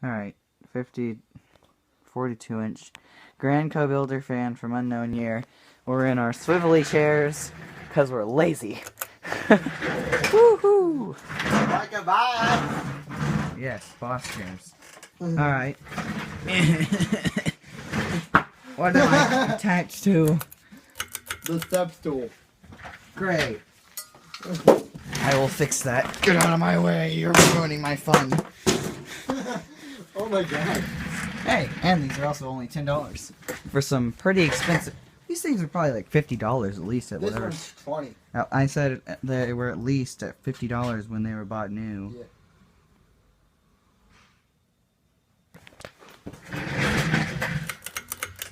Alright, 42-inch Granco builder fan from unknown year. We're in our swivelly chairs because we're lazy. Woohoo! Like a boss! Yes, boss chairs. Alright. What am I attached to? The step stool. Great. I will fix that. Get out of my way, you're ruining my fun. Oh my god. Hey, and these are also only $10 for some pretty expensive. These things are probably like $50 at least at This whatever. one's 20. I said they were at least at $50 when they were bought new. Yeah.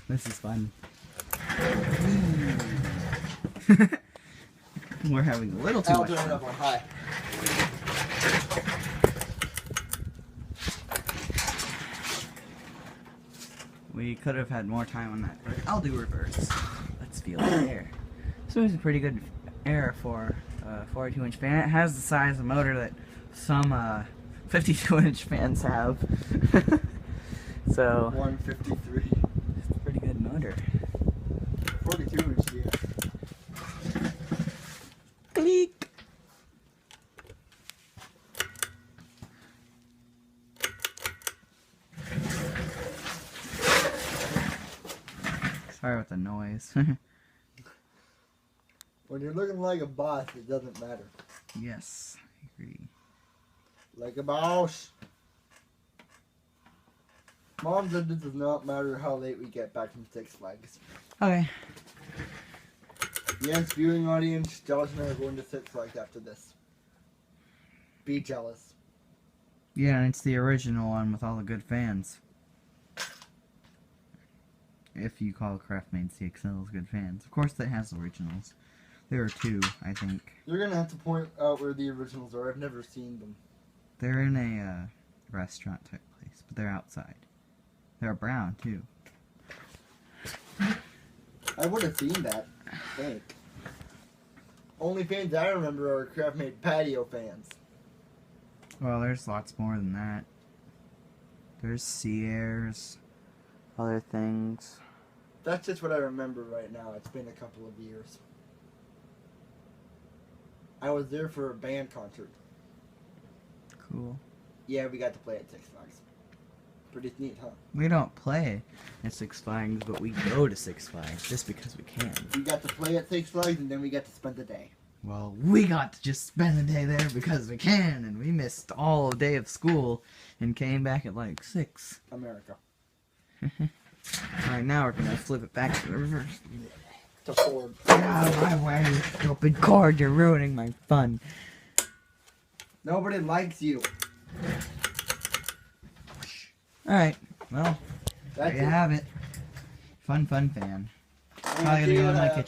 This is fun. We're having a little too I'll much turn it fun. up on high. We could have had more time on that. I'll do reverse. Let's feel the air. So it's a pretty good air for a 42-inch fan. It has the size of motor that some 52-inch fans have. So 153. it's a pretty good motor. 42 inch, yeah. Click. Sorry with the noise. When you're looking like a boss, it doesn't matter. Yes, I agree. Like a boss. Mom said it does not matter how late we get back from Six Flags. Okay. Yes, viewing audience, Josh and I are going to Six Flags after this. Be jealous. Yeah, and it's the original one with all the good fans. If you call Craftmade CXLs good fans. Of course, that has originals. There are two, I think. You're going to have to point out where the originals are. I've never seen them. They're in a restaurant type place, but they're outside. They're brown, too. I would have seen that, I think. Only fans I remember are Craftmade patio fans. Well, there's lots more than that. There's sea airs, other things. That's just what I remember right now. It's been a couple of years. I was there for a band concert. Cool. Yeah, we got to play at Six Flags. Pretty neat, huh? We don't play at Six Flags, but we go to Six Flags just because we can. We got to play at Six Flags and then we got to spend the day. Well, we got to just spend the day there because we can, and we missed all day of school and came back at like 6. America. Alright, now we're gonna flip it back to the reverse. To Ford. Get out of my way, you stupid cord, you're ruining my fun. Nobody likes you. Alright, well, there That's you it. have it. Fun fan. I'm Probably gonna do go in my that. kitchen.